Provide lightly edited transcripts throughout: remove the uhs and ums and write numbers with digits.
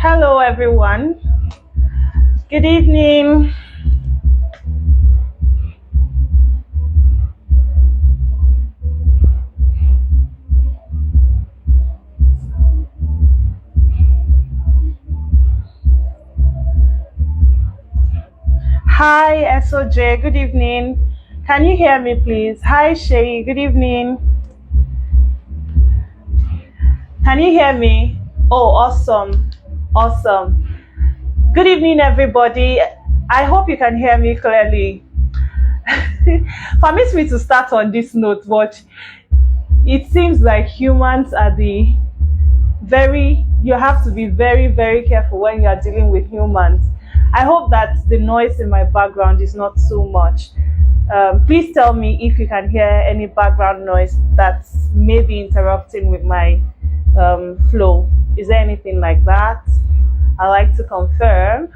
Hello, everyone. Good evening. Hi, SOJ. Good evening. Can you hear me, please? Hi, Shay. Good evening. Can you hear me? Oh, awesome. Awesome. Good evening, everybody. I hope you can hear me clearly. Permit me to start on this note, but it seems like humans are you have to be very, very careful when you are dealing with humans. I hope that the noise in my background is not too much. Please tell me if you can hear any background noise that's maybe interrupting with my flow. Is there anything like that? I like to confirm.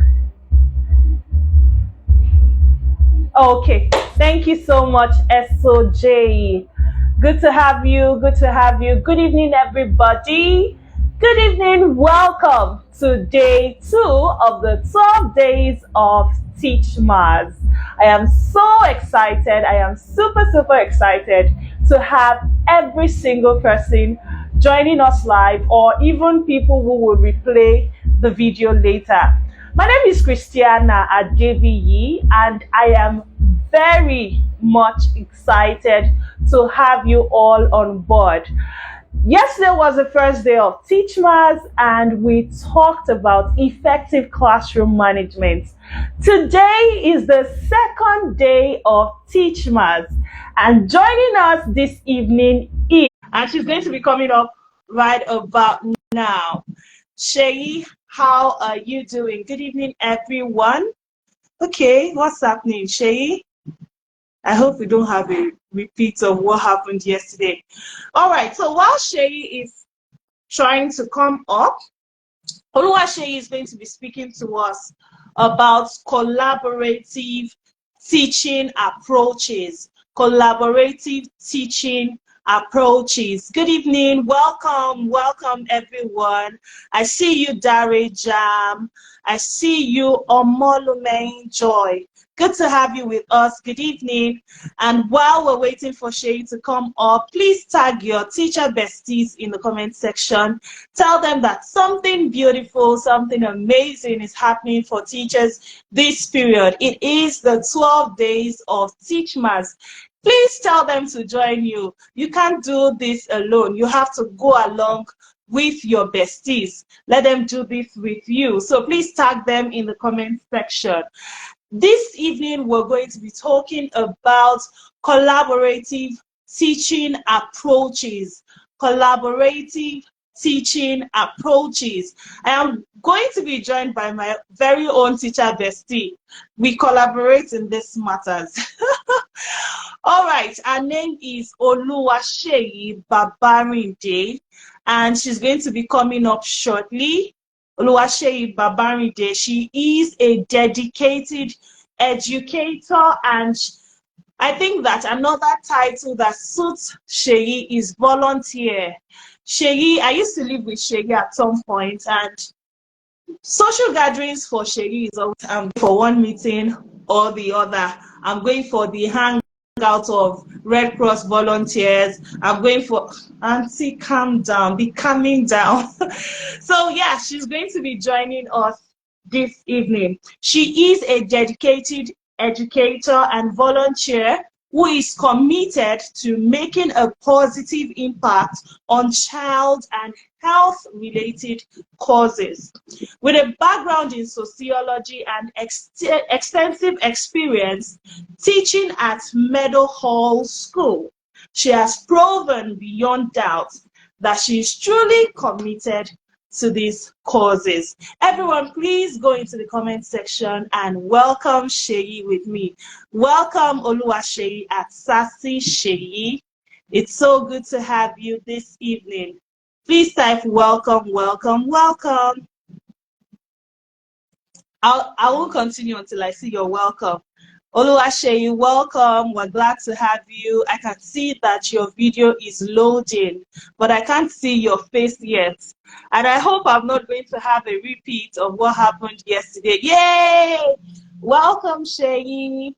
Okay, thank you so much, SOJ. Good to have you. Good to have you. Good evening, everybody. Good evening. Welcome to day 2 of the 12 days of Teach Mars. I am so excited. I am super, super excited to have every single person joining us live, or even people who will replay the video later. My name is Christiana Adebiyi, and I am very much excited to have you all on board. Yesterday was the first day of Teach Mars, and we talked about effective classroom management. Today is the second day of Teach Mars, and joining us this evening is, and she's going to be coming up right about now. Shay, how are you doing? Good evening, everyone. Okay, what's happening, Shay? I hope we don't have a repeat of what happened yesterday. All right, so while Shay is trying to come up, Oluwaseyi is going to be speaking to us about collaborative teaching approaches. Collaborative teaching approaches. Good evening, welcome everyone. I see you, Dare Jam. I see you, Omolume Joy. Good to have you with us. Good evening. And while we're waiting for Shay to come up, please tag your teacher besties in the comment section. Tell them that something beautiful, something amazing is happening for teachers this period. It is the 12 days of Teach Mars. Please tell them to join you. You can't do this alone. You have to go along with your besties. Let them do this with you. So please tag them in the comment section. This evening, we're going to be talking about collaborative teaching approaches. Collaborative teaching approaches. I am going to be joined by my very own teacher bestie. We collaborate in these matters. All right, her name is Oluwaseyi Babarinde, and she's going to be coming up shortly. Oluwaseyi Babarinde, she is a dedicated educator, and I think that another title that suits Sheyi is volunteer. Sheyi, I used to live with Sheyi at some point, and social gatherings for Sheyi is always for one meeting or the other. I'm going for the hangout of Red Cross volunteers. I'm going for Auntie, calm down, be calming down. So yeah, she's going to be joining us this evening. She is a dedicated educator and volunteer who is committed to making a positive impact on child and health-related causes. With a background in sociology and extensive experience teaching at Meadow Hall School, she has proven beyond doubt that she is truly committed to these causes. Everyone, please go into the comment section and welcome Sheyi with me. Welcome Oluwaseyi at Sassy Sheyi. It's so good to have you this evening. Please type welcome, welcome, welcome. I will continue until I see your welcome. Oluwaseyi, welcome. We're glad to have you. I can see that your video is loading, but I can't see your face yet. And I hope I'm not going to have a repeat of what happened yesterday. Yay! Welcome, Sheyi.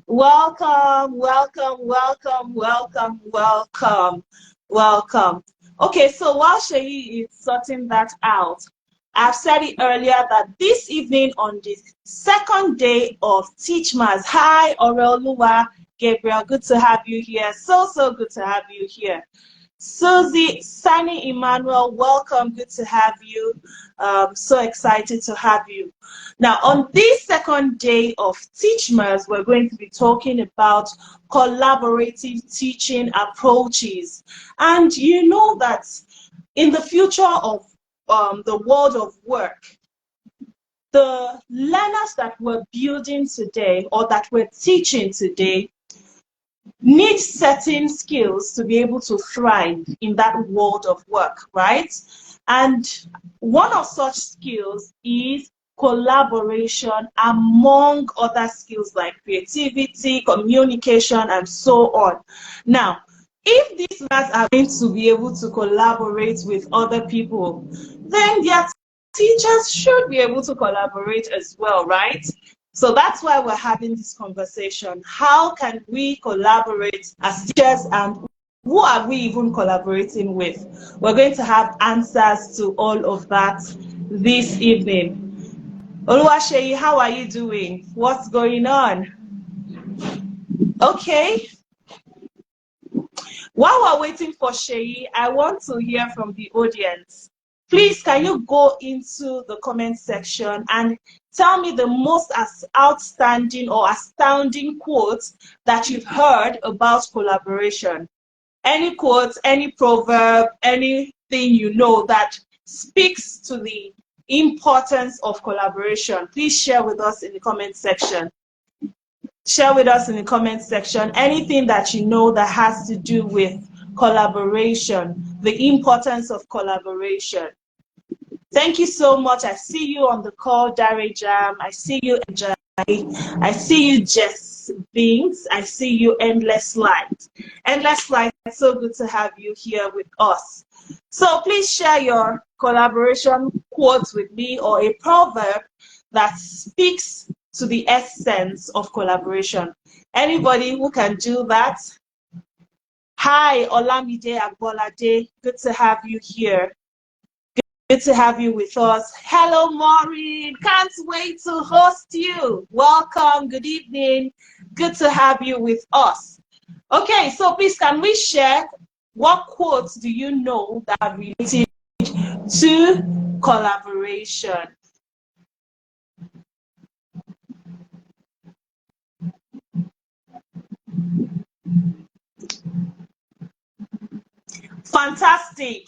Welcome, welcome, welcome, welcome, welcome, welcome. Okay, so while Sheyi is sorting that out, I've said it earlier that this evening on the second day of Teach Mass, hi, Oreoluwa, Gabriel, good to have you here. So good to have you here. Susie, Sunny Emmanuel, welcome. Good to have you. So excited to have you. Now, on this second day of Teachmas, we're going to be talking about collaborative teaching approaches. And you know that in the future of the world of work, the learners that we're building today or that we're teaching today need certain skills to be able to thrive in that world of work, right? And one of such skills is collaboration, among other skills like creativity, communication, and so on. Now, if these learners are going to be able to collaborate with other people, then their teachers should be able to collaborate as well, right? So that's why we're having this conversation. How can we collaborate as teachers, and who are we even collaborating with? We're going to have answers to all of that this evening. Oluwaseyi, how are you doing? What's going on? Okay. While we're waiting for Sheyi, I want to hear from the audience. Please, can you go into the comment section and tell me the most outstanding or astounding quotes that you've heard about collaboration? Any quotes, any proverb, anything you know that speaks to the importance of collaboration, please share with us in the comment section. Share with us in the comment section anything that you know that has to do with collaboration, the importance of collaboration. Thank you so much. I see you on the call, Dare Jam. I see you, Enjoy. I see you, Jess Binks. I see you, Endless Light. Endless Light, it's so good to have you here with us. So please share your collaboration quotes with me or a proverb that speaks to the essence of collaboration. Anybody who can do that? Hi, Olamide Agbolade. Good to have you here. Good to have you with us. Hello, Maureen. Can't wait to host you. Welcome. Good evening. Good to have you with us. Okay, so please, can we share what quotes do you know that are related to collaboration? Fantastic.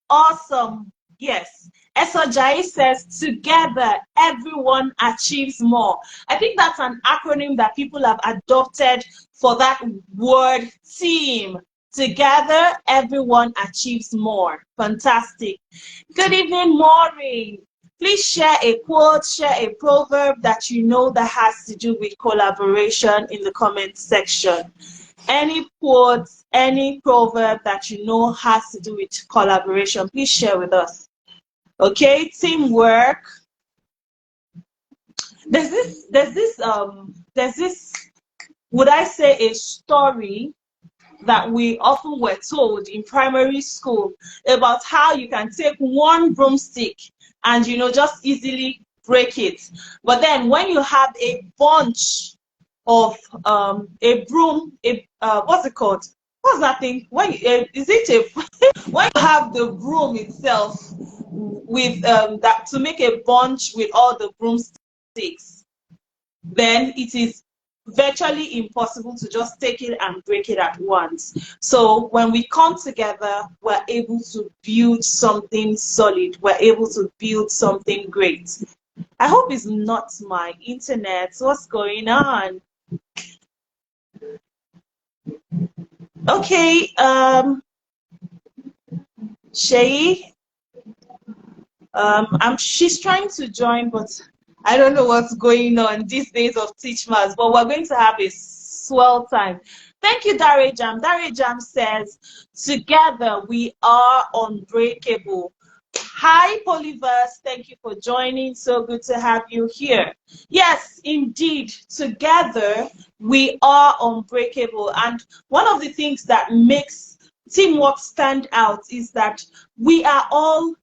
Awesome. Yes. Esojai says, together, everyone achieves more. I think that's an acronym that people have adopted for that word team. Together, everyone achieves more. Fantastic. Good evening, Maureen. Please share a quote, share a proverb that you know that has to do with collaboration in the comment section. Any quotes, any proverb that you know has to do with collaboration, please share with us. Okay, teamwork. There's this, would I say, a story that we often were told in primary school about how you can take one broomstick and just easily break it. But then when you have a bunch of a broom, what's it called? What's that thing? When is it a when you have the broom itself with that to make a bunch with all the broomsticks, then it is virtually impossible to just take it and break it at once. So when we come together, we're able to build something solid. We're able to build something great. I hope it's not my internet. What's going on? Okay, Sheyi, she's trying to join, but I don't know what's going on these days of Teach Mass, but we're going to have a swell time. Thank you, Dare Jam. Dare Jam says, together we are unbreakable. Hi, Polyverse. Thank you for joining. So good to have you here. Yes, indeed, together we are unbreakable. And one of the things that makes teamwork stand out is that we are all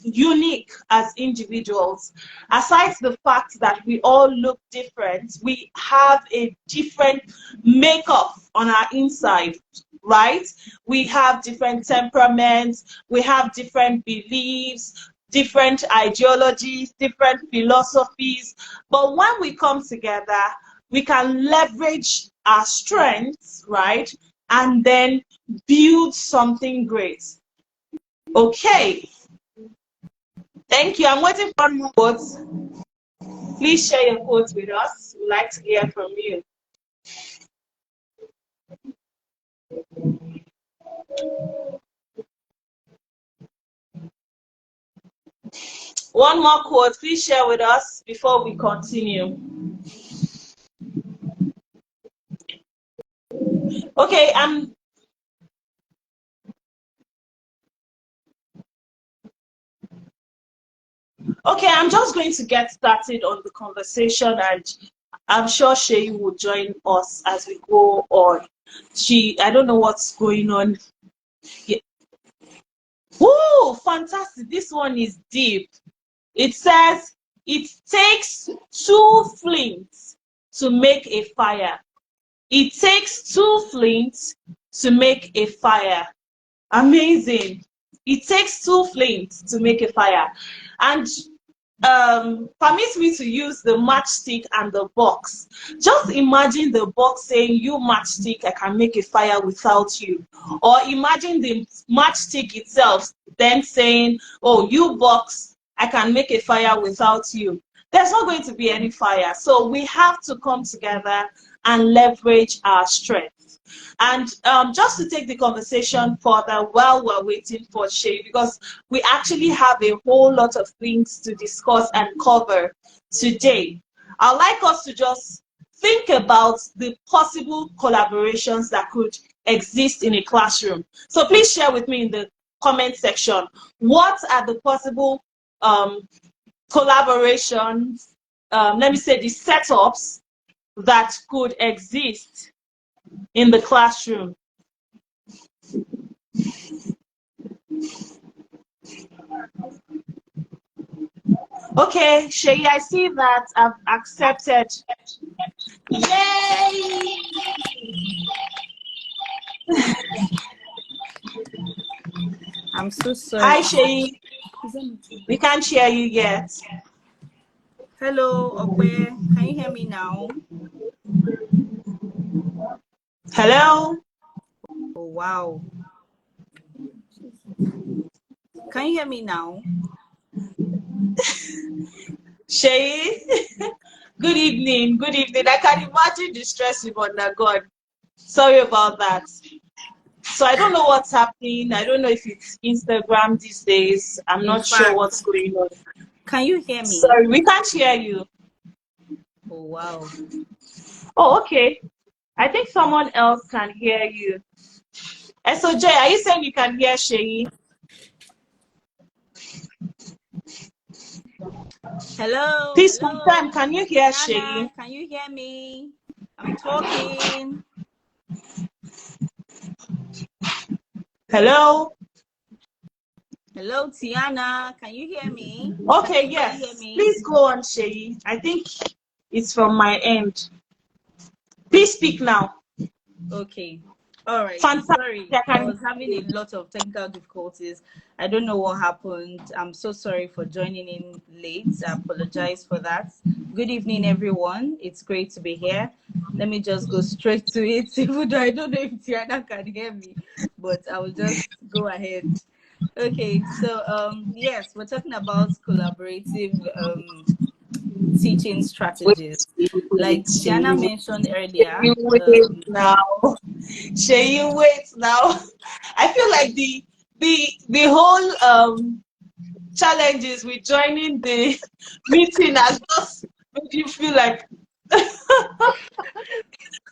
unique as individuals. Aside the fact that we all look different, we have a different makeup on our inside, right? We have different temperaments, we have different beliefs, different ideologies, different philosophies. But when we come together, we can leverage our strengths, right? And then build something great. Okay. Thank you. I'm waiting for more quotes. Please share your quotes with us. We'd like to hear from you. One more quote. Please share with us before we continue. Okay, I'm just going to get started on the conversation, and I'm sure Shay will join us as we go on. I don't know what's going on. Yeah. Woo, fantastic. This one is deep. It says, it takes two flints to make a fire. It takes two flints to make a fire. Amazing. It takes two flints to make a fire. And permit me to use the matchstick and the box. Just imagine the box saying, you matchstick, I can make a fire without you. Or imagine the matchstick itself then saying, oh, you box, I can make a fire without you. There's not going to be any fire. So we have to come together and leverage our strength. And just to take the conversation further while we're waiting for Shay, because we actually have a whole lot of things to discuss and cover today. I'd like us to just think about the possible collaborations that could exist in a classroom. So please share with me in the comment section, what are the possible collaborations, let me say the setups that could exist in the classroom. Okay, Shay, I see that I've accepted. Yay! I'm so sorry. Hi, Shay. We can't hear you yet. Hello, Okwe. Can you hear me now? Hello? Oh, wow. Can you hear me now? Shay, good evening. Good evening. I can imagine the stress you've undergone. Sorry about that. So I don't know what's happening. I don't know if it's Instagram these days. I'm not sure what's going on. Can you hear me? Sorry, we can't hear you. Oh, wow. Oh, okay. I think someone else can hear you. SOJ, are you saying you can hear Shay? Hello. Please hello. confirm, can you hear Diana, Shay? can you hear me? I'm talking. Hello? Hello, Tiana. Can you hear me? Okay, yes. Hear me? Please go on, Shay. I think it's from my end. Please speak now. Okay. All right. Fantastic. Sorry, I was having a lot of technical difficulties. I don't know what happened. I'm so sorry for joining in late. I apologize for that. Good evening, everyone. It's great to be here. Let me just go straight to it, even though I don't know if Tiana can hear me, but I will just go ahead. Okay, so yes, we're talking about collaborative teaching strategies. Like Tiana mentioned earlier. You wait now. Shay, you wait now. I feel like the whole challenges with joining the meeting has just made you feel like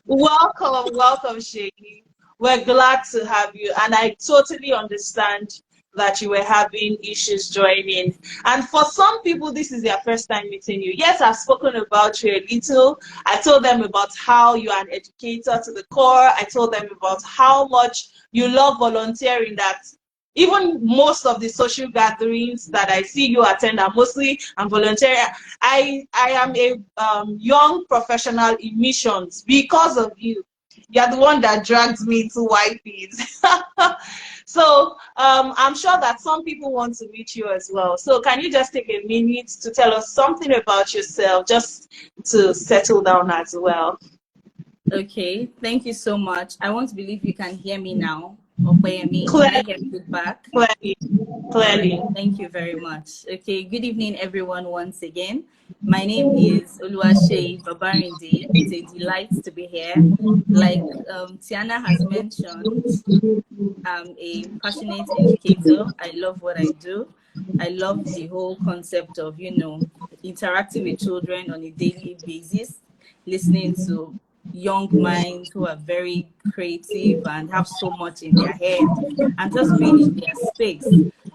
welcome, Sheyi. We're glad to have you, and I totally understand that you were having issues joining. And for some people, this is their first time meeting you. Yes, I've spoken about you a little. I told them about how you are an educator to the core. I told them about how much you love volunteering, that even most of the social gatherings that I see you attend are mostly and volunteering. I am a young professional in missions because of you. You're the one that dragged me to white beads. So I'm sure that some people want to meet you as well. So can you just take a minute to tell us something about yourself, just to settle down as well? Okay, thank you so much. I want to believe you can hear me now. Opeyemi, can I Clearly, hear feedback? clearly, All right, clearly. thank you very much. Okay, good evening, everyone, once again. My name is Oluwaseyi Babarinde. It's a delight to be here. Like Tiana has mentioned, I'm a passionate educator. I love what I do. I love the whole concept of, interacting with children on a daily basis, listening to young minds who are very creative and have so much in their head, and just being in their space.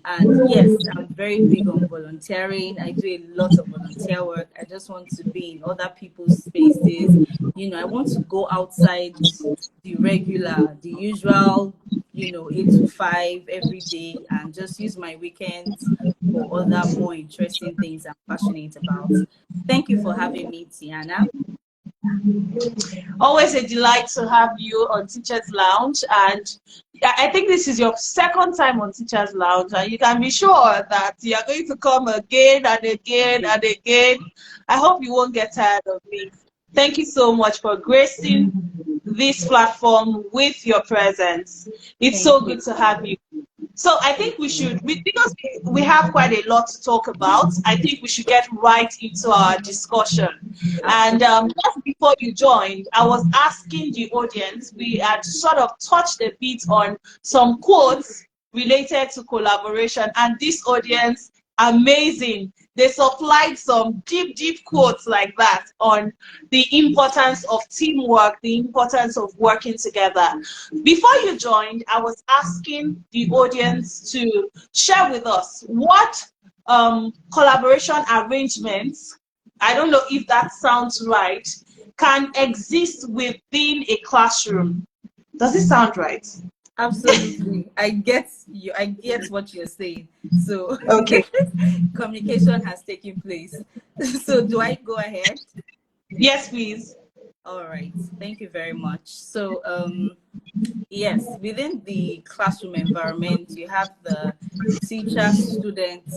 And yes, I'm very big on volunteering. I do a lot of volunteer work. I just want to be in other people's spaces. I want to go outside the usual, 8 to 5 every day, and just use my weekends for other more interesting things I'm passionate about. Thank you for having me, Tiana. Always a delight to have you on Teachers Lounge. And I think this is your second time on Teachers Lounge. And you can be sure that you are going to come again and again and again. I hope you won't get tired of me. Thank you so much for gracing this platform with your presence. It's Thank so you. good to have you. So I think we should, because we have quite a lot to talk about, I think we should get right into our discussion. And Absolutely. just before you joined, I was asking the audience, we had sort of touched a bit on some quotes related to collaboration, and this audience, amazing. They supplied some deep quotes like that on the importance of teamwork, the importance of working together. Before you joined, I was asking the audience to share with us what collaboration arrangements, I don't know if that sounds right, can exist within a classroom. Does it sound right? Absolutely. I get you. I get what you're saying. So Okay. communication has taken place. So do I go ahead? Yes, please. All right. Thank you very much. So yes, within the classroom environment, you have the teacher-student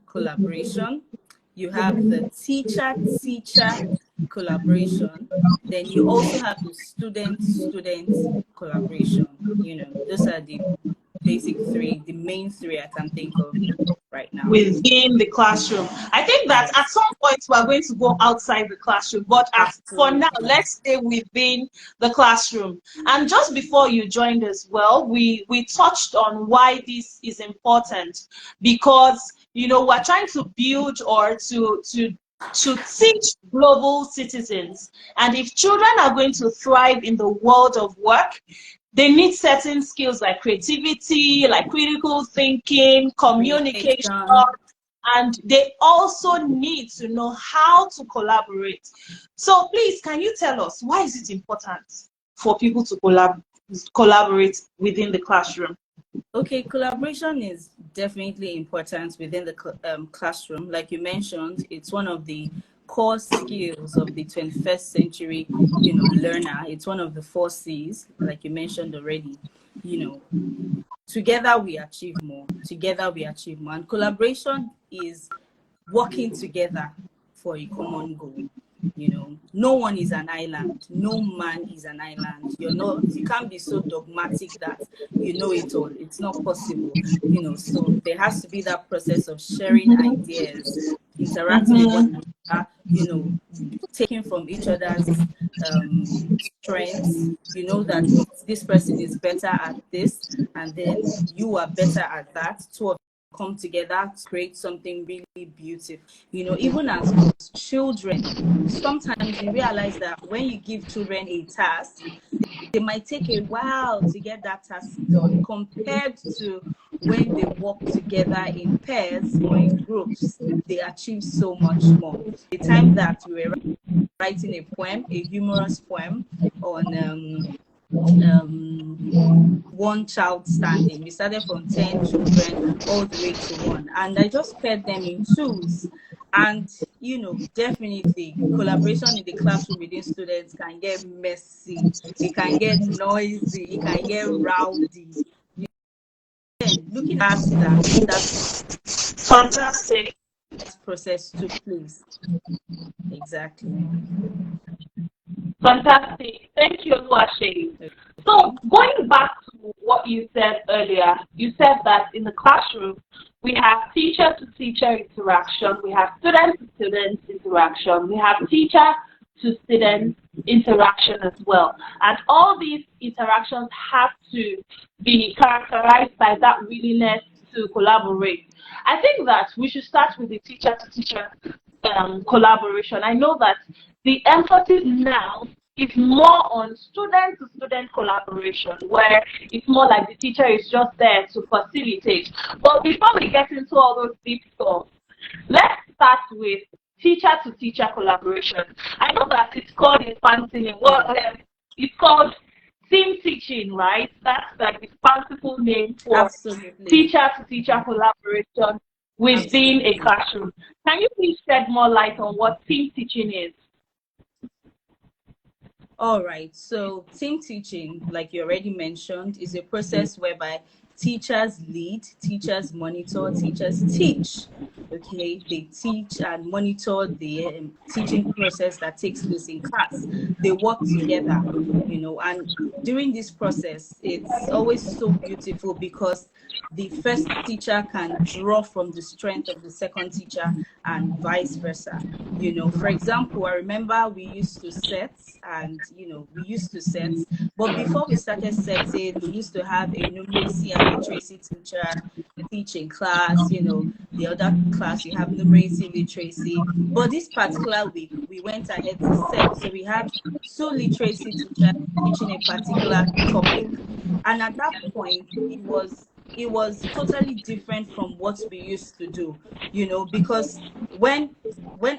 collaboration, you have the teacher-teacher collaboration, then you also have the student-student collaboration. Those are the basic three, the main three I can think of right now. Within the classroom. I think that at Yes, some point we're going to go outside the classroom, but for now, absolutely. let's stay within the classroom. And just before you joined as well, we touched on why this is important, because we're trying to build or to teach global citizens. And if children are going to thrive in the world of work, they need certain skills like creativity, like critical thinking, communication, Communication. and they also need to know how to collaborate. So please, can you tell us, why is it important for people to collaborate within the classroom? Okay, collaboration is definitely important within the classroom. Like you mentioned, it's one of the core skills of the 21st century, learner. It's one of the 4 C's, like you mentioned already. Together we achieve more. Together we achieve more. And collaboration is working together for a common goal. No one is an island. No man is an island. You can't be so dogmatic that you know it all. It's not possible. So there has to be that process of sharing ideas, interacting with one another, taking from each other's strengths. You know that this person is better at this, and then you are better at that. Two of come together to create something really beautiful. You know, even as children, sometimes you realize that when you give children a task, they might take a while to get that task done compared to when they work together in pairs or in groups. They achieve so much more. The time that we were writing a poem, a humorous poem on one child standing. We started from 10 children all the way to one. And I just paired them in twos. And, you know, definitely collaboration in the classroom within students can get messy. It can get noisy. It can get rowdy. Then looking at that Fantastic. process took place. Exactly. Fantastic. Thank you, Oluwaseyi. So going back to what you said earlier, you said that in the classroom we have teacher to teacher interaction, we have student to student interaction, we have teacher to student interaction as well. And all these interactions have to be characterized by that willingness to collaborate. I think that we should start with the teacher to teacher collaboration. I know that the emphasis now is more on student to student collaboration, where it's more like the teacher is just there to facilitate. But before we get into all those deep stuff, let's start with teacher to teacher collaboration. I know that it's called in fancy, it's called team teaching, right? That's like the fanciful name for Absolutely. teacher to teacher collaboration within a classroom. Can you please shed more light on what team teaching is? All right. So team teaching, like you already mentioned, is a process whereby teachers lead, teachers monitor, teachers teach. Okay, they teach and monitor the teaching process that takes place in class. They work together, you know, and during this process, it's always so beautiful because the first teacher can draw from the strength of the second teacher and vice versa. You know, for example, I remember we used to set, but before we started setting, we used to have a numeracy and literacy teacher teaching class. You know, the other class you have numeracy, literacy. But this particular week, we went ahead to set. So we had two literacy teachers teaching a particular topic. And at that point, it was totally different from what we used to do, you know, because when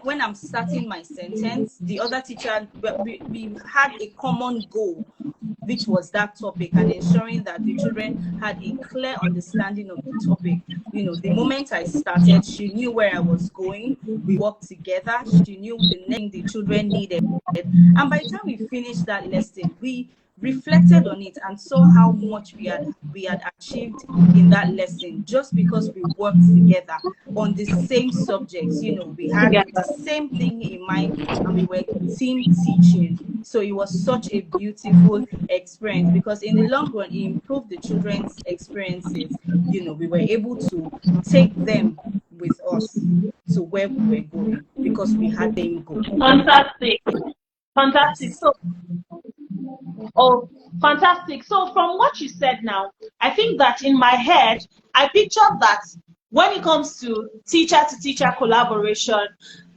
I'm starting my sentence, the other teacher, we had a common goal, which was that topic, and ensuring that the children had a clear understanding of the topic. You know, the moment I started, she knew where I was going. We worked together. She knew the next thing the children needed. And by the time we finished that lesson, we reflected on it and saw how much we had achieved in that lesson just because we worked together on the same subjects. You know, we had the same thing in mind and we were team teaching. So it was such a beautiful experience because in the long run, it improved the children's experiences. You know, we were able to take them with us to where we were going because we had them go. Fantastic. Fantastic. Fantastic. So from what you said now, I think that in my head, I pictured that when it comes to teacher collaboration,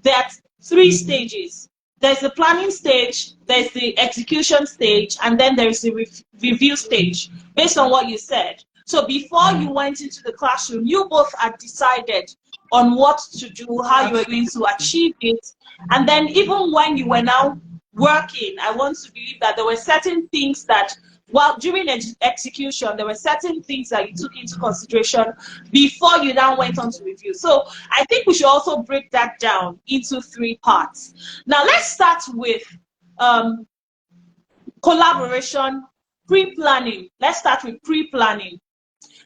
there are three stages. There's the planning stage, there's the execution stage, and then there's the review stage, based on what you said. So before you went into the classroom, you both had decided on what to do, how you were going to achieve it. And then even when you were now working, I want to believe that there were certain things that, while during execution, there were certain things that you took into consideration before you now went on to review. So I think we should also break that down into three parts. Now let's start with collaboration, pre-planning. Let's start with pre-planning.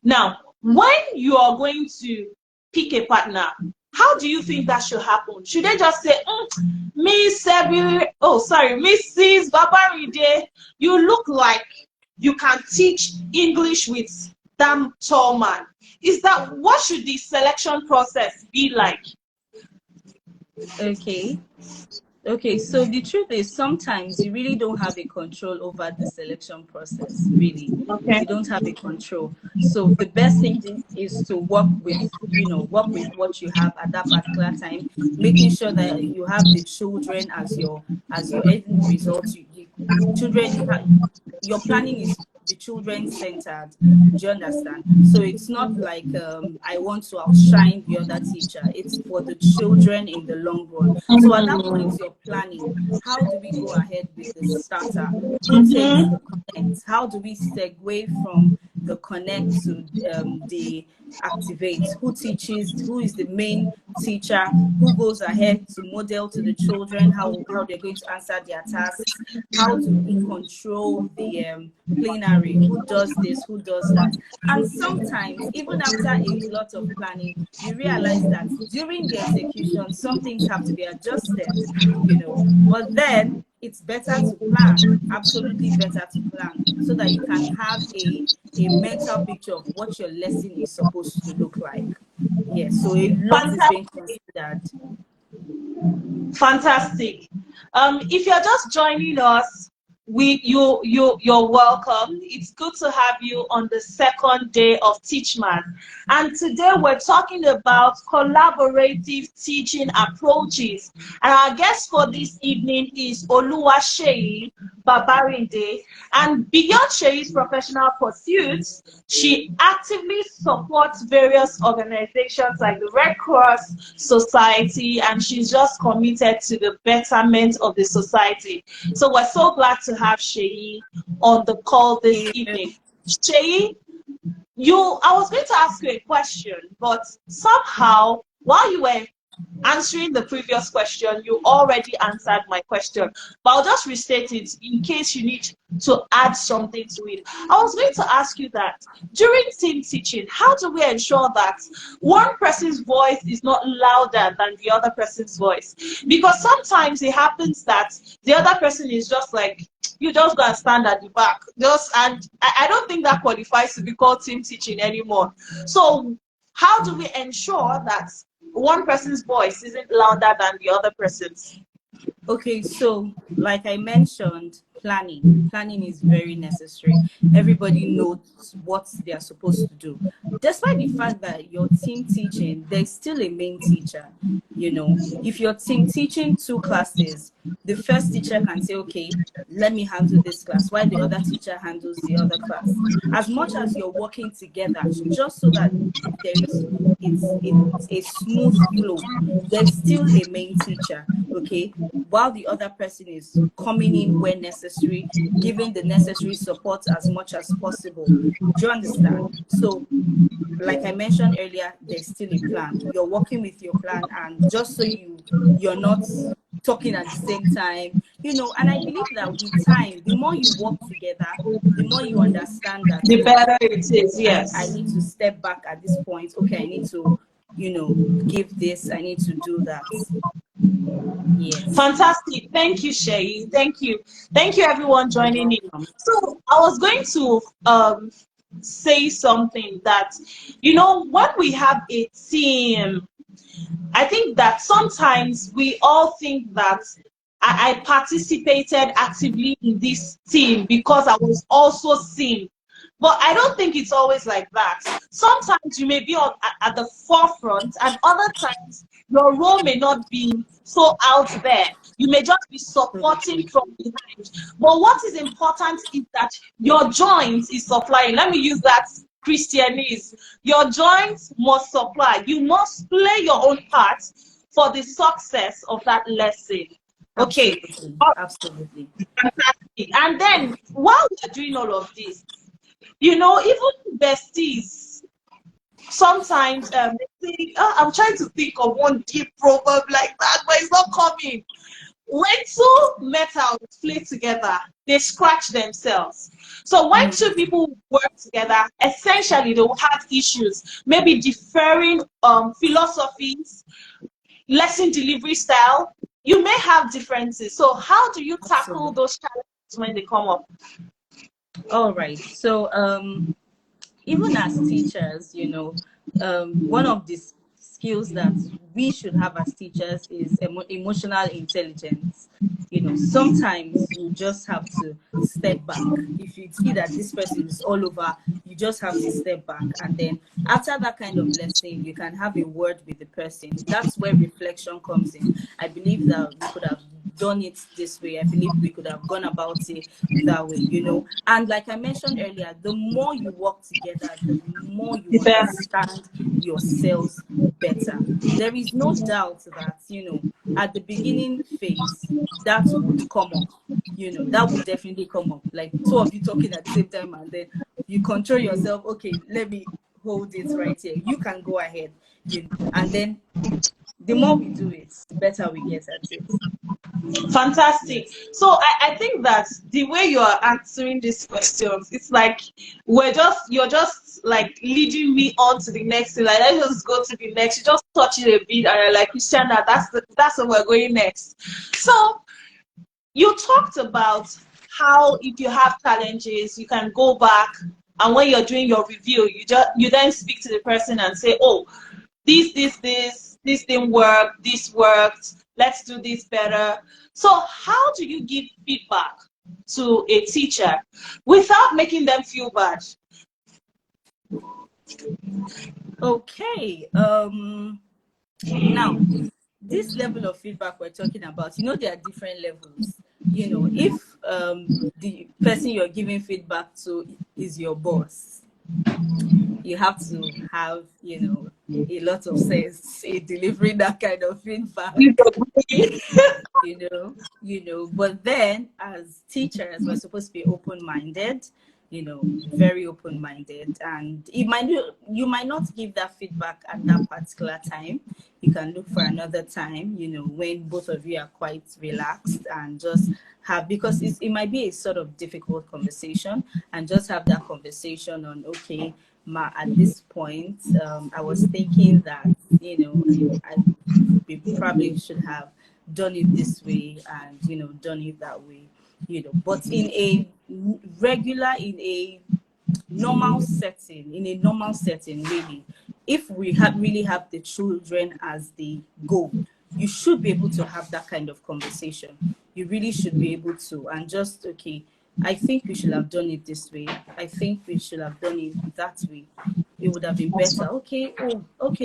Now, when you are going to pick a partner, how do you think that should happen? Should they just say, Mrs. Babarinde, you look like you can teach English with that tall man? What should the selection process be like? Okay. Okay, so the truth is sometimes you really don't have a control over the selection process, really. Okay. You don't have a control. So the best thing is to work with, work with what you have at that particular time, making sure that you have the children as your end result. Children, your planning is the children centered. Do you understand? So it's not like I want to outshine the other teacher. It's for the children in the long run. So at that point, you're planning. How do we go ahead with the starter? Who takes the connect? How do we segue from the connect to the activate? Who teaches? Who is the main teacher? Who goes ahead to model to the children how they're going to answer their tasks? How do we control the plenary? Who does this? Who does that? And sometimes, even after a lot of planning, you realize that during the execution, some things have to be adjusted. But then it's better to plan, absolutely better to plan, so that you can have a mental picture of what your lesson is supposed to look like. Yes, so a lot is being considered. Fantastic. If you're just joining us, you're welcome. It's good to have you on the second day of Teach Math. And today we're talking about collaborative teaching approaches. And our guest for this evening is Oluwaseyi Babarinde. And beyond Sheyi's professional pursuits, she actively supports various organizations like the Red Cross Society, and she's just committed to the betterment of the society. So we're so glad to have Sheyi on the call this evening. Sheyi, I was going to ask you a question, but somehow while you were answering the previous question, you already answered my question. But I'll just restate it in case you need to add something to it. I was going to ask you that during team teaching, how do we ensure that one person's voice is not louder than the other person's voice? Because sometimes it happens that the other person is just like, you just go and stand at the back. And I don't think that qualifies to be called team teaching anymore. So how do we ensure that one person's voice isn't louder than the other person's? Okay, so like I mentioned, planning is very necessary. Everybody knows what they are supposed to do. Despite the fact that your team teaching, there's still a main teacher. If your team teaching 2 classes, the first teacher can say, okay, let me handle this class, while the other teacher handles the other class. As much as you're working together, just so that it's a smooth flow, there's still a main teacher, okay, while the other person is coming in when necessary, giving the necessary support as much as possible. Do you understand? So like I mentioned earlier, there's still a plan. You're working with your plan, and just so you're not talking at the same time, and I believe that with time, the more you work together, the more you understand that, The oh, better it is, I yes. need to step back at this point. Okay, I need to, give this, I need to do that. Yes. Fantastic. Thank you, Sheyi. Thank you. Thank you, everyone You're joining in. welcome. So I was going to say something that, when we have a team, I think that sometimes we all think that I participated actively in this team because I was also seen. But I don't think it's always like that. Sometimes you may be at the forefront, and other times your role may not be so out there. You may just be supporting from behind. But what is important is that your joint is supplying. Let me use that Christianese. Your joints must supply. You must play your own part for the success of that lesson. Okay. Absolutely. Absolutely. Fantastic. And then while we are doing all of this, even besties, sometimes they think, oh, I'm trying to think of one deep proverb like that, but it's not coming. When two metals play together, they scratch themselves. So when two people work together, essentially they will have issues, maybe differing philosophies, lesson delivery style. You may have differences. So how do you tackle Absolutely. those challenges when they come up? All right. So even as teachers, one of the skills that we should have as teachers is emotional intelligence. Sometimes you just have to step back. If you see that this person is all over, you just have to step back. And then after that kind of lesson, you can have a word with the person. That's where reflection comes in. I believe that we could have done it this way. I believe we could have gone about it that way. And like I mentioned earlier, the more you work together, the more you understand yourselves better. There is no doubt that, at the beginning phase, that would come up. That would definitely come up. Like two of you talking at the same time, and then you control yourself. Okay, let me hold it right here. You can go ahead. And then the more we do it, the better we get at it. Fantastic. So I think that the way you are answering these questions, it's like you're just like leading me on to the next thing. Like, let's just go to the next. You just touch it a bit, and you're like, Christiana, that's where we're going next. So you talked about how if you have challenges, you can go back, and when you're doing your review, you then speak to the person and say, oh, this didn't work, this worked, let's do this better. So how do you give feedback to a teacher without making them feel bad? Okay. Now, this level of feedback we're talking about, there are different levels. If the person you're giving feedback to is your boss, you have to have, a lot of sense in delivering that kind of feedback. But then as teachers, we're supposed to be open-minded, very open-minded, and you might not give that feedback at that particular time. You can look for another time, when both of you are quite relaxed, and just have, because it might be a sort of difficult conversation, and just have that conversation on, okay, Ma, at this point, I was thinking that, we probably should have done it this way, and done it that way. But in a normal setting, really, if we really have the children as the goal, you should be able to have that kind of conversation. You really should be able to, and just, okay, I think we should have done it this way. I think we should have done it that way. It would have been better. Okay,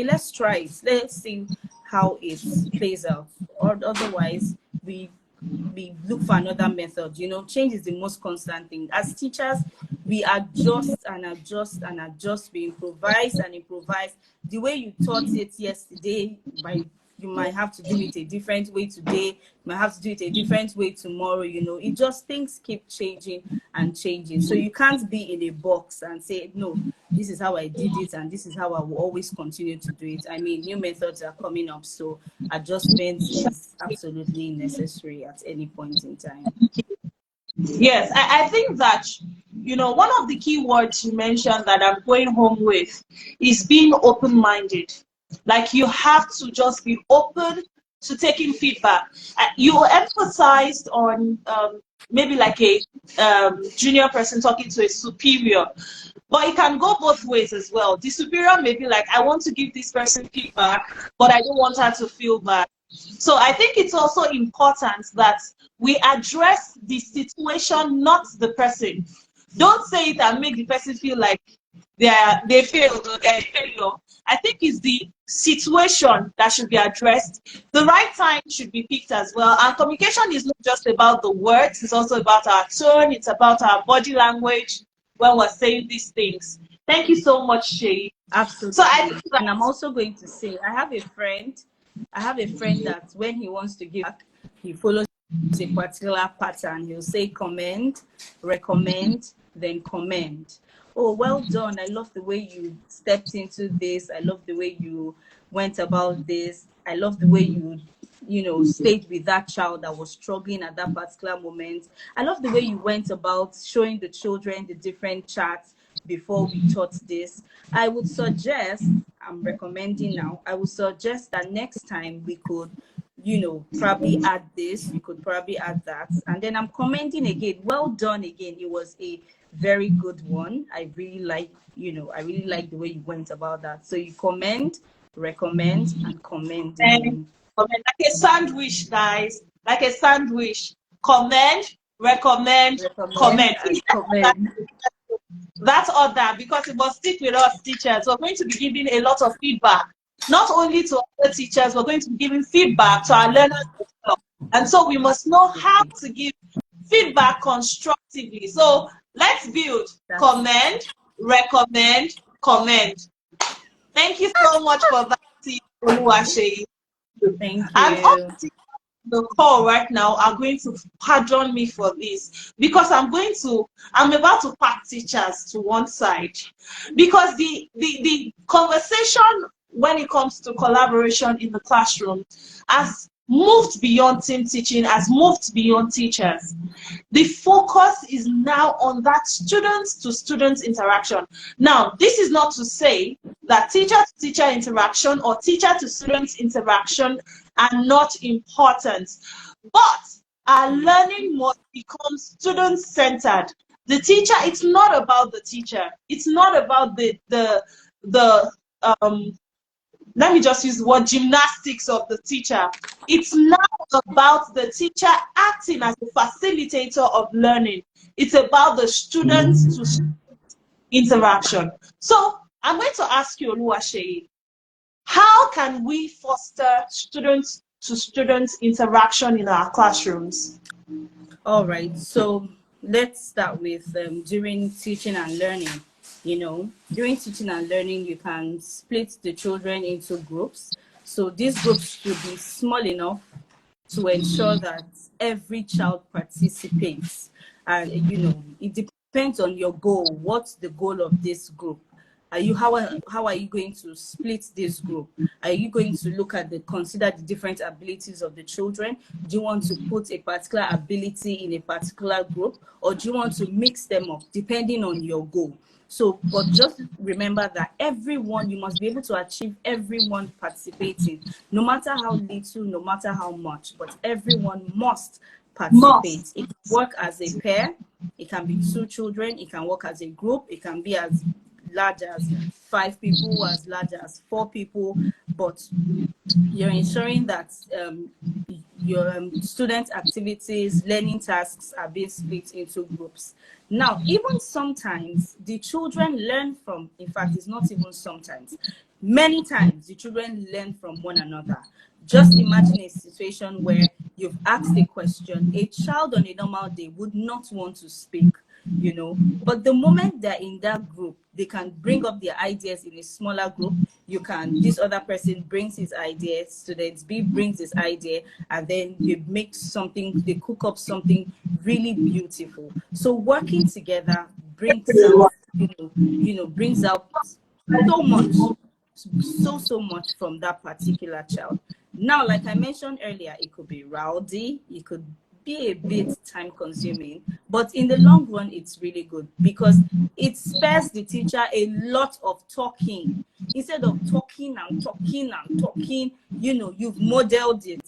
let's try it. Let's see how it plays out. Or otherwise, we look for another method. Change is the most constant thing. As teachers, we adjust and adjust and adjust. We improvise and improvise. The way you taught it yesterday, you might have to do it a different way today. You might have to do it a different way tomorrow. It just, things keep changing and changing. So you can't be in a box and say, no, this is how I did it, and this is how I will always continue to do it. I mean, new methods are coming up, so adjustment is absolutely necessary at any point in time. Yes, I think that, one of the key words you mentioned that I'm going home with is being open-minded. Like, you have to just be open to taking feedback. You emphasized on maybe like a junior person talking to a superior, but it can go both ways as well. The superior may be like, I want to give this person feedback, but I don't want her to feel bad. So I think it's also important that we address the situation, not the person. Don't say it and make the person feel like they failed or they're a failure. I think it's the situation that should be addressed. The right time should be picked as well. And communication is not just about the words, it's also about our tone, it's about our body language when we're saying these things. Thank you so much, Shay. Absolutely. So and I'm also going to say, I have a friend that when he wants to give back, he follows a particular pattern. He'll say commend, recommend, then commend. Oh, well done. I love the way you stepped into this. I love the way you went about this. I love the way you stayed with that child that was struggling at that particular moment. I love the way you went about showing the children the different charts before we taught this. I would suggest, I'm recommending now, I would suggest that next time we could, probably add this, we could probably add that. And then I'm commending again. Well done again. It was a very good one. I really like the way you went about that. So you commend, recommend, and commend And again. comment like a sandwich, guys. Like a sandwich. Commend, recommend, Recommend comment. and commend. That order, because it must stick with us teachers. We're going to be giving a lot of feedback, not only to other teachers, we're going to be giving feedback to our learners as well. And so we must know how to give feedback constructively. So let's build. That's Commend, recommend, comment. Thank you so much for that, Oluwaseyi. thank And all you. the call right now are going to pardon me for this, because I'm about to pack teachers to one side, because the conversation when it comes to collaboration in the classroom has moved beyond team teaching, has moved beyond teachers. The focus is now on that student to student interaction. Now, this is not to say that teacher to teacher interaction or teacher to student interaction are not important, but our learning must become student centered. The teacher, it's not about the teacher, it's not about the let me just use the word gymnastics of the teacher. It's now about the teacher acting as a facilitator of learning. It's about the students to student interaction. So I'm going to ask you, Oluwaseyi, how can we foster students to student interaction in our classrooms? All right, so let's start with during teaching and learning. During teaching and learning, you can split the children into groups. So these groups should be small enough to ensure that every child participates. And, it depends on your goal. What's the goal of this group? How are you going to split this group? Are you going to consider the different abilities of the children? Do you want to put a particular ability in a particular group, or do you want to mix them up depending on your goal? So, but just remember that you must be able to achieve everyone participating, no matter how little, no matter how much, but everyone must participate. It can work as a pair, it can be 2 children, it can work as a group, it can be as large as 5 people, as large as 4 people, but you're ensuring that your student activities, learning tasks are being split into groups. Now, even sometimes the children learn from, in fact, it's not even sometimes, many times the children learn from one another. Just imagine a situation where you've asked a question, a child on a normal day would not want to speak, but the moment they're in that group, they can bring up their ideas in a smaller group. This other person brings his idea, student B brings his idea, and then they cook up something really beautiful. So working together brings out, brings out so much, so much from that particular child. Now, like I mentioned earlier, it could be rowdy, it could be a bit time consuming, but in the long run, it's really good because it spares the teacher a lot of talking. Instead of talking and talking and talking, you've modeled it.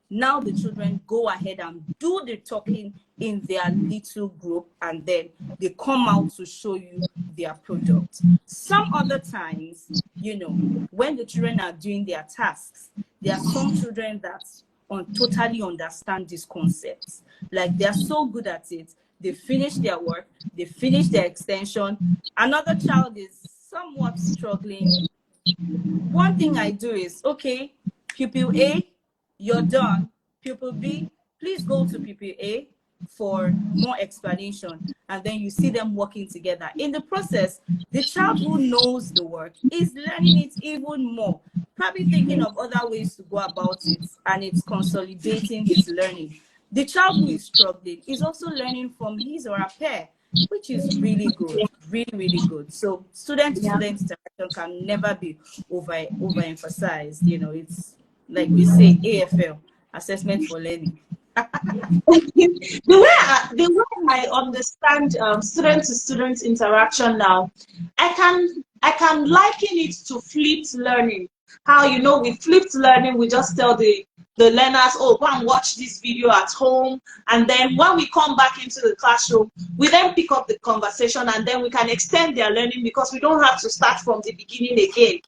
Now the children go ahead and do the talking in their little group, and then they come out to show you their product. Some other times, when the children are doing their tasks, there are some children that totally understand these concepts. Like, they're so good at it. They finish their work, they finish their extension. Another child is somewhat struggling. One thing I do is, okay, pupil A, you're done. Pupil B, please go to pupil A for more explanation. And then you see them working together. In the process, the child who knows the work is learning it even more, probably thinking of other ways to go about it, and it's consolidating his learning. The child who is struggling is also learning from his or her peer, which is really good, really, really good. So student-to-student interaction can never be overemphasized. It's like we say, AFL, assessment for learning. the way I understand student-to-student interaction now, I can liken it to flipped learning. How, with flipped learning, we just tell the the learners, oh, go and watch this video at home. And then when we come back into the classroom, we then pick up the conversation, and then we can extend their learning because we don't have to start from the beginning again.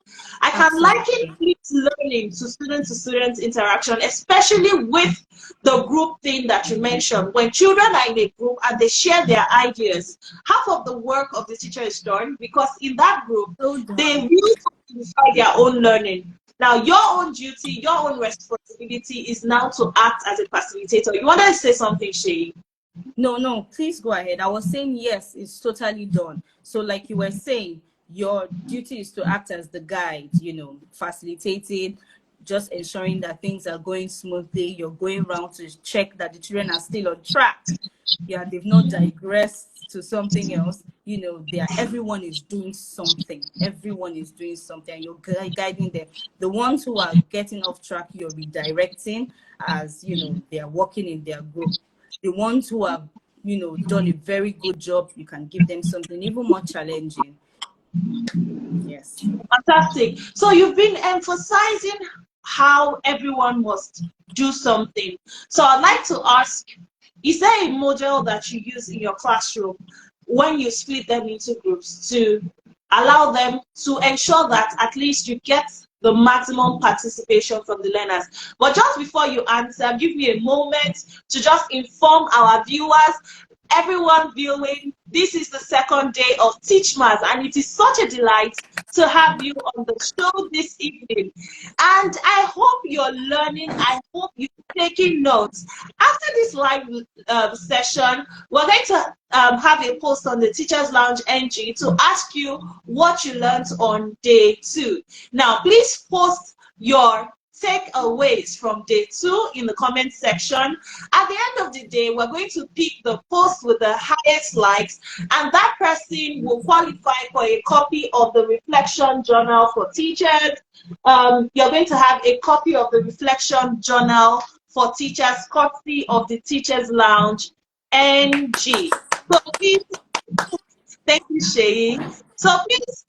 I can liken flipped learning to student interaction, especially with the group thing that you mentioned. When children are in a group and they share their ideas, half of the work of the teacher is done, because in that group, they really solidify their own learning. Now, your own duty, your own responsibility is now to act as a facilitator. You wanted to say something, Sheyi? No, please go ahead. I was saying, yes, it's totally done. So like you were saying, your duty is to act as the guide, facilitating, just ensuring that things are going smoothly. You're going around to check that the children are still on track. Yeah, they've not digressed to something else. Everyone is doing something. Everyone is doing something. And you're guiding them. The ones who are getting off track, you're redirecting as, they are working in their group. The ones who have, done a very good job, you can give them something even more challenging. Yes. Fantastic. So you've been emphasizing how everyone must do something. So I'd like to ask, is there a model that you use in your classroom when you split them into groups to allow them to ensure that at least you get the maximum participation from the learners? But just before you answer, give me a moment to just inform our viewers, everyone viewing, this is the second day of Teach Maths, and it is such a delight to have you on the show this evening. And I hope you're learning. I hope you're taking notes. After this live session, we're going to have a post on the Teachers Lounge NG to ask you what you learned on day 2. Now, please post your takeaways from day 2 in the comment section. At the end of the day, we're going to pick the post with the highest likes, and that person will qualify for a copy of the reflection journal for teachers. You're going to have a copy of the reflection journal for teachers, courtesy of the Teachers Lounge NG. So please, thank you, Sheyi. So please,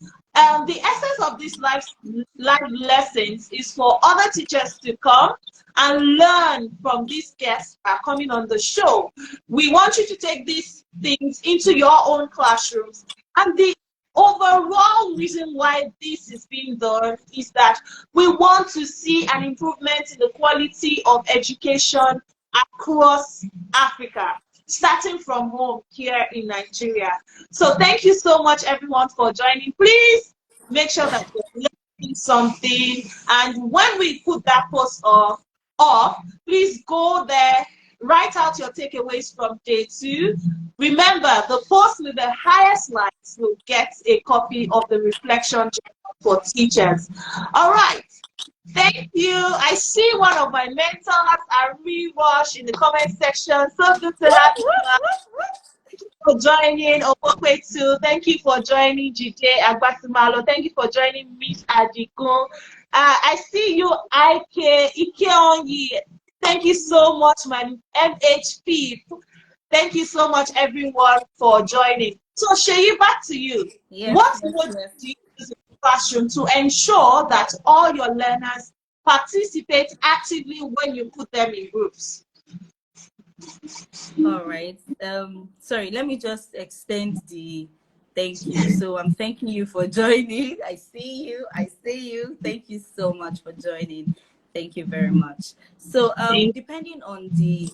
the essence of this live lessons is for other teachers to come and learn from these guests that are coming on the show. We want you to take these things into your own classrooms. And the overall reason why this is being done is that we want to see an improvement in the quality of education across Africa, starting from home here in Nigeria. So thank you so much, everyone, for joining. Please make sure that you're learning something. And when we put that post off, please go there, write out your takeaways from day 2. Remember, the post with the highest likes will get a copy of the reflection journal for teachers. All right. Thank you. I see one of my mentors, Ariwash, in the comment section. So good to have you. Thank you for joining. Okwetu, thank you for joining. GJ Agbasimalo, thank you for joining. Miss Adikun. I see you, Ikeonyi. Thank you so much, my MHP. Thank you so much, everyone, for joining. So, Sheyi, back to you. Yes, what would you use in the classroom to ensure that all your learners participate actively when you put them in groups? All right. Sorry, let me just extend the thank you. So I'm thanking you for joining. I see you. Thank you so much for joining. Thank you very much. So depending on the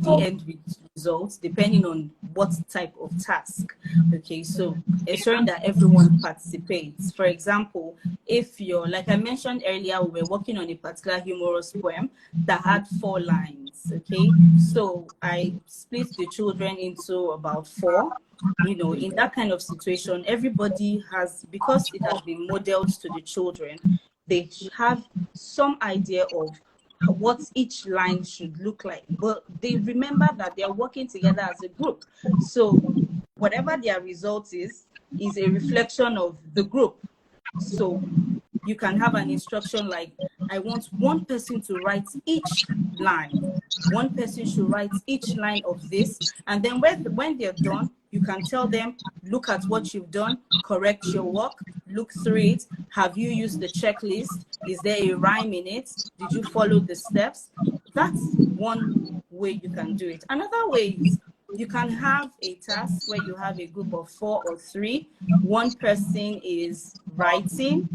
end results, depending on what type of task. Okay, so ensuring that everyone participates. For example, if you're, like I mentioned earlier, we were working on a particular humorous poem that had 4 lines. Okay, so I split the children into about 4. In that kind of situation, everybody has, because it has been modeled to the children, they have some idea of what each line should look like, but they remember that they're working together as a group. So whatever their result is a reflection of the group. So you can have an instruction like, I want one person to write each line. One person should write each line of this. And then when they're done, you can tell them, look at what you've done, correct your work, look through it, Have you used the checklist? Is there a rhyme in it? Did you follow the steps? That's one way you can do it. Another way is you can have a task where you have a group of 4 or 3. One person is writing,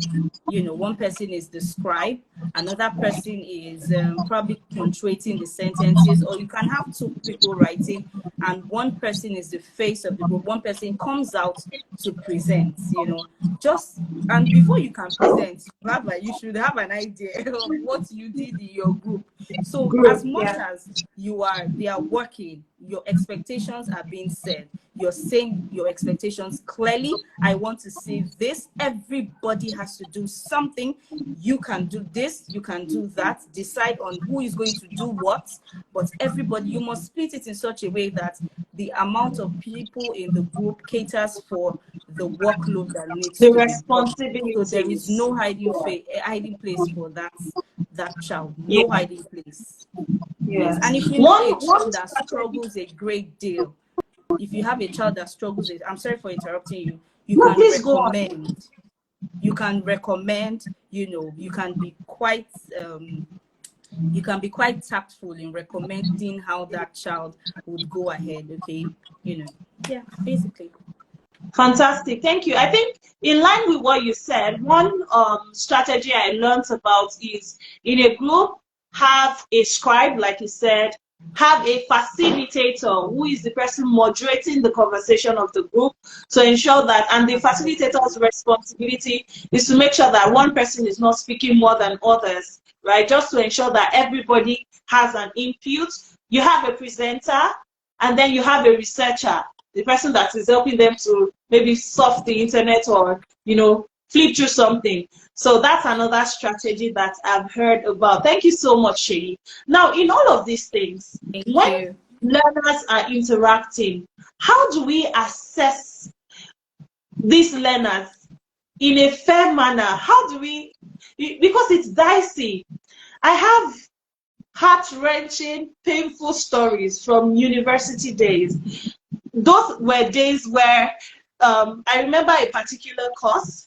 one person is the scribe, another person is probably punctuating the sentences, or you can have 2 people writing and one person is the face of the group. One person comes out to present, and before you can present, you should have an idea of what you did in your group. So as much as they are working, your expectations are being set. You're saying your expectations clearly. I want to see this. Everybody has to do something. You can do this, you can do that. Decide on who is going to do what. But everybody, you must split it in such a way that the amount of people in the group caters for the workload that needs The to be done. So there is responsibilities. no hiding place for that child. No hiding place. Yes. And if you know a child that struggles a great deal, if you have a child that struggles with, I'm sorry for interrupting you, you can recommend, you can be quite tactful in recommending how that child would go ahead. Okay. Yeah, basically. Fantastic. Thank you. I think in line with what you said, one strategy I learned about is in a group, have a scribe, like you said, have a facilitator who is the person moderating the conversation of the group to ensure that, and the facilitator's responsibility is to make sure that one person is not speaking more than others, right? Just to ensure that everybody has an input. You have a presenter, and then you have a researcher, the person that is helping them to maybe surf the internet or, flip through something. So that's another strategy that I've heard about. Thank you so much, Seyi. Now, in all of these things, when learners are interacting, how do we assess these learners in a fair manner? How do we, because it's dicey. I have heart-wrenching, painful stories from university days. Those were days where I remember a particular course.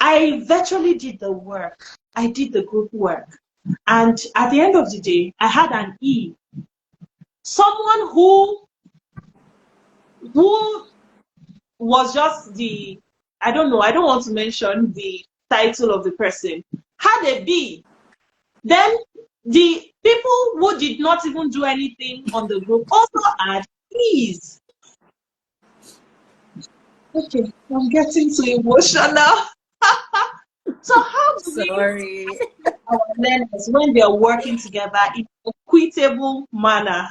I virtually did the work. I did the group work. And at the end of the day, I had an E. Someone who was just I don't want to mention the title of the person, had a B. Then the people who did not even do anything on the group also had E's. Okay, I'm getting too emotional. So how do we our learners when they are working together in an equitable manner?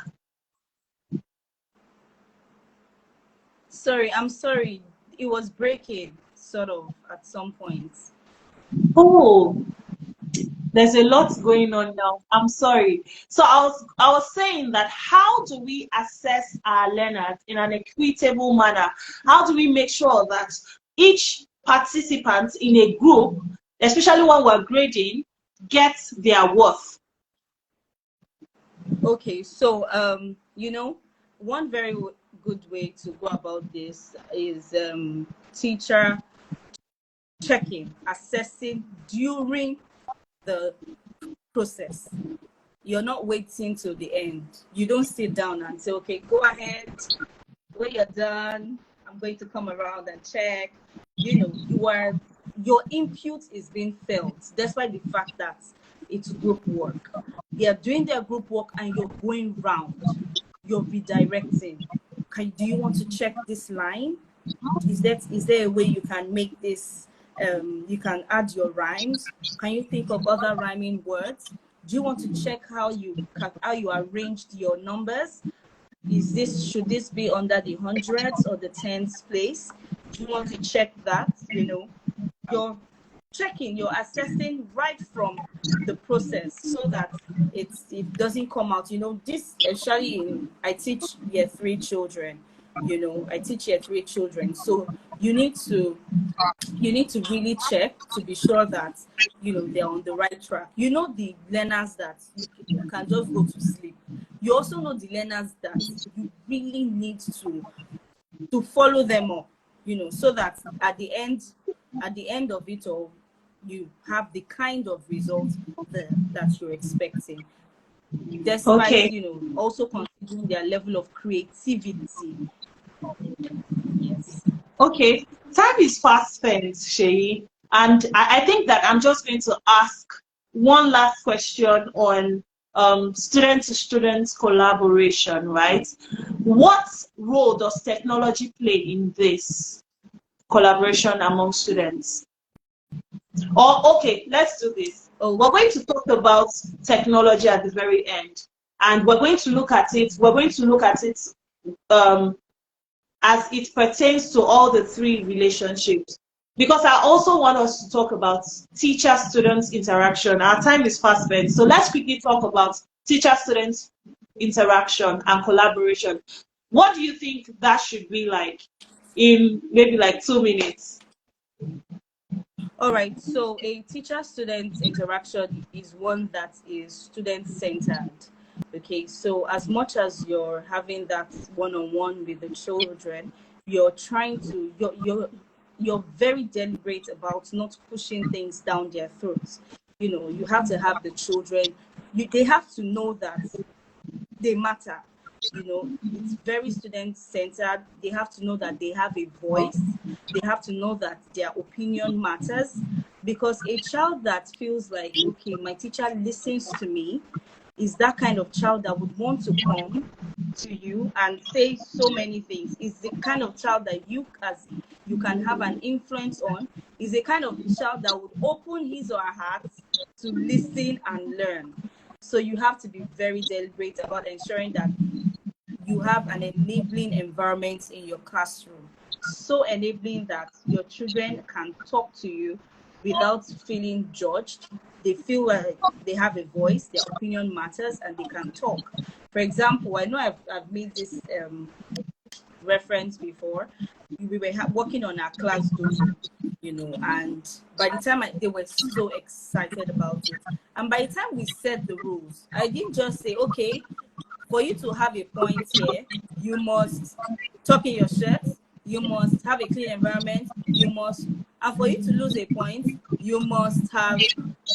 I'm sorry. It was breaking, sort of, at some point. Oh, there's a lot going on now. I'm sorry. So I was saying that how do we assess our learners in an equitable manner? How do we make sure that each participant in a group, especially when we're grading, gets their worth? Okay, so one very good way to go about this is teacher checking, assessing during the process. You're not waiting till the end. You don't sit down and say, okay, go ahead, when you're done, I'm going to come around and check. Your input is being felt, despite the fact that it's group work. They are doing their group work and you're going round. You're redirecting. Do you want to check this line? Is there a way you can make this, you can add your rhymes? Can you think of other rhyming words? Do you want to check how you arranged your numbers? Should this be under the hundreds or the tens place? Do you want to check that? You're checking, you're assessing right from the process so that it doesn't come out. This, especially I teach year 3 children. I teach year 3 children. So you need to really check to be sure that they're on the right track. The learners that you can just go to sleep. You also know the learners that you really need to follow them up, so that at the end of it all, you have the kind of results that you're expecting, despite, Okay. you know, also considering their level of creativity. Yes. Okay. Time is fast spent, Sheyi. And I think that I'm just going to ask one last question on student to student collaboration, right? What role does technology play in this collaboration among students? Or, okay, let's do this. Oh, We're going to talk about technology at the very end. And we're going to look at it, um, as it pertains to all the three relationships. Because I also want us to talk about teacher-student interaction. Our time is fast spent, so let's quickly talk about teacher-student interaction and collaboration. What do you think that should be like in maybe like 2 minutes? all right. So a teacher-student interaction is one that is student-centered. Okay. So as much as you're having that one-on-one with the children, you're trying to you're very deliberate about not pushing things down their throats. You know, you have to have the children. They have to know that they matter. You know, it's very student centered. They have to know that they have a voice. They have to know that their opinion matters, because a child that feels like, okay, my teacher listens to me, is that kind of child that would want to come to you and say so many things. Is the kind of child that you can have an influence on. Is the kind of child that would open his or her heart to listen and learn. So you have to be very deliberate about ensuring that you have an enabling environment in your classroom, so enabling that your children can talk to you without feeling judged. They feel like they have a voice, their opinion matters, and they can talk. For example, I know I've made this reference before. We were working on our class dojo, you know, and by the time they were so excited about it, and by the time we set the rules, I didn't just say, okay, for you to have a point here, you must tuck in your shirt, you must have a clean environment, and for you to lose a point, you must have,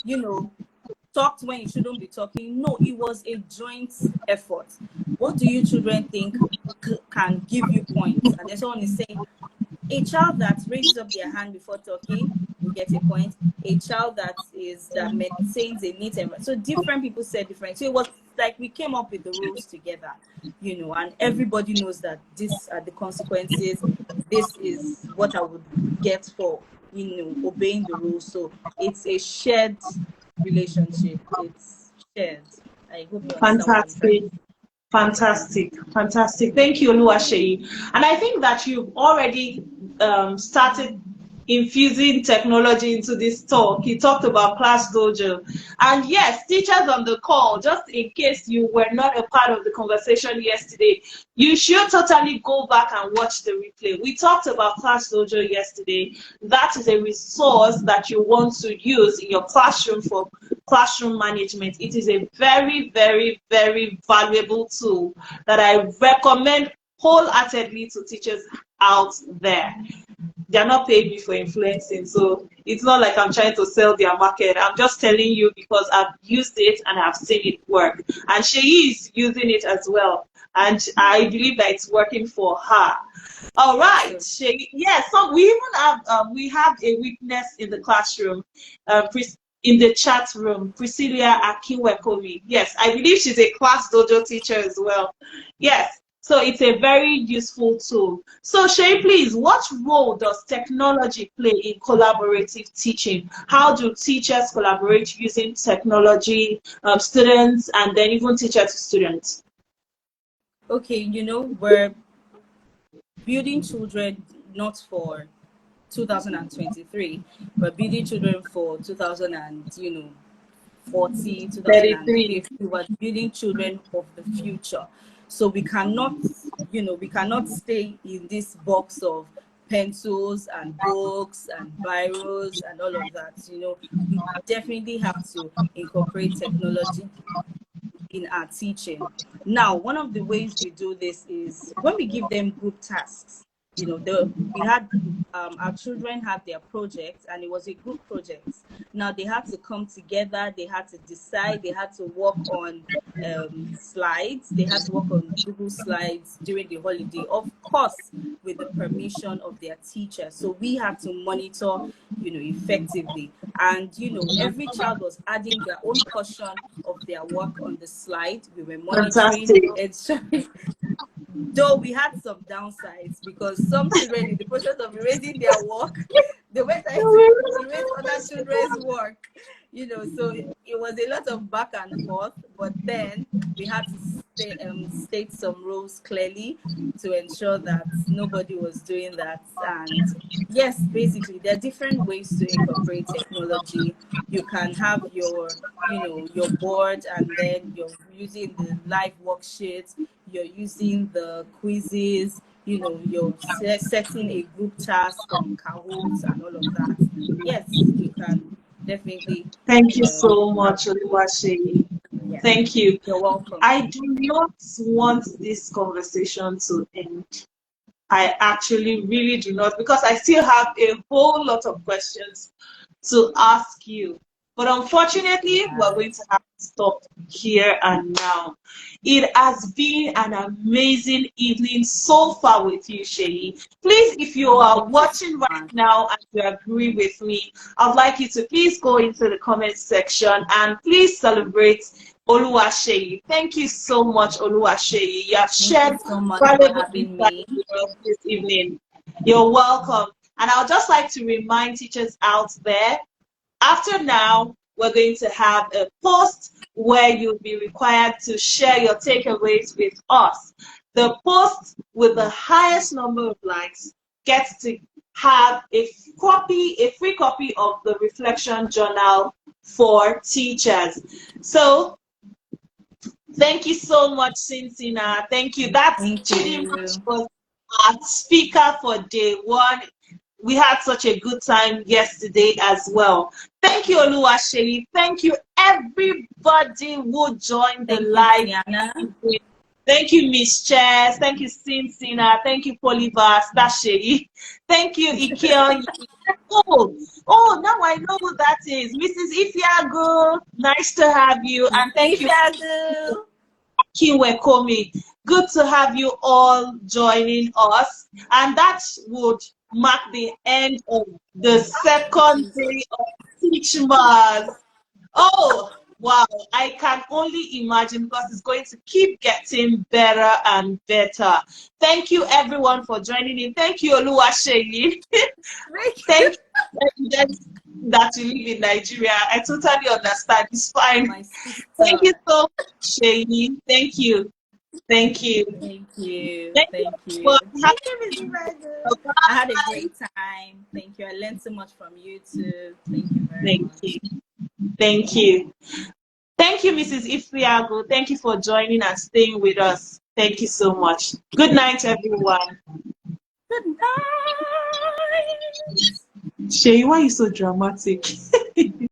you know, talked when you shouldn't be talking. No, it was a joint effort. What do you children think can give you points? And then someone is saying, a child that raises up their hand before talking will get a point. A child that maintains a neat environment. So different people said different. So it was like we came up with the rules together, you know, and everybody knows that these are the consequences. This is what I would get for, you know, obeying the rules. So it's a shared relationship. It's shared. I hope you understand what I'm trying to Fantastic. say. Fantastic, fantastic. Thank you, Oluwaseyi. And I think that you've already started infusing technology into this talk. You talked about Class Dojo. And yes, teachers on the call, just in case you were not a part of the conversation yesterday, you should totally go back and watch the replay. We talked about Class Dojo yesterday. That is a resource that you want to use in your classroom for classroom management. It is a very, very, very valuable tool that I recommend wholeheartedly to teachers out there. They're not paying me for influencing, so it's not like I'm trying to sell their market. I'm just telling you because I've used it and I've seen it work. And she is using it as well. And I believe that it's working for her. All right, So, Shay. Yes, so we even have a witness in the classroom, in the chat room, Priscilla Akinwekomi. Yes, I believe she's a class dojo teacher as well. Yes, so it's a very useful tool. So Shay, please, what role does technology play in collaborative teaching? How do teachers collaborate using technology, students, and then even teacher to students? okay, you know, we're building children not for 2023, but building children for 2000 and, you know, 40, 33. 2050. We're building children of the future. So we cannot, you know, we cannot stay in this box of pencils and books and biros and all of that. You know, we definitely have to incorporate technology in our teaching. Now, one of the ways we do this is when we give them group tasks. we had our children had their project, and it was a group project. Now they had to come together, they had to decide, they had to work on slides, they had to work on Google Slides during the holiday, of course with the permission of their teacher. So we had to monitor, effectively. And every child was adding their own portion of their work on the slide. We were monitoring, Fantastic. ensuring. Though we had some downsides, because some children, in the process of erasing their work, they went ahead to erase other children's work. So it was a lot of back and forth. But then we had to state some rules clearly to ensure that nobody was doing that. And yes, basically, there are different ways to incorporate technology. You can have your board, and then you're using the live worksheets, you're using the quizzes, you're setting a group task on Kahoot and all of that. Yes, you can definitely. Thank you so much, Oluwaseyi. Yeah. Thank you. You're welcome. I do not want this conversation to end. I actually really do not, because I still have a whole lot of questions to ask you. But unfortunately, we're going to have to stop here and now. It has been an amazing evening so far with you, Seyi. Please, if you are watching right now and you agree with me, I'd like you to please go into the comment section and please celebrate Oluwaseyi. Thank you so much, Oluwaseyi. You have shared valuable insights with us this evening. You're welcome. And I would just like to remind teachers out there, after now, we're going to have a post where you'll be required to share your takeaways with us. The post with the highest number of likes gets to have a free copy of the reflection journal for teachers. So thank you so much, Cynthia. Thank you. That's Chidimma was our speaker for day one. We had such a good time yesterday as well. Thank you, Oluwaseyi. Thank you, everybody who joined the live. Thank you, Miss Chess. Thank you, Cynthia. Thank you, Polybas. Dasheyi. Thank you, Ikeo. Oh, now I know who that is. Mrs. Ifeago. Nice to have you. And thank you, Kiwekomi. Good to have you all joining us. And that would mark the end of the second day of Teachmas. Oh, wow. I can only imagine, because it's going to keep getting better and better. Thank you, everyone, for joining in. Thank you, Oluwaseyi. Thank you that you live in Nigeria. I totally understand. It's fine. Thank you so much, Seyi. Thank you. Thank you. Thank you. Thank you. I had a great time. Thank you. I learned so much from you too. Thank you very much. Thank you. Thank you, Mrs. Ifeago. Thank you for joining and staying with us. Thank you so much. Good night, everyone. Good night. Seyi, why are you so dramatic?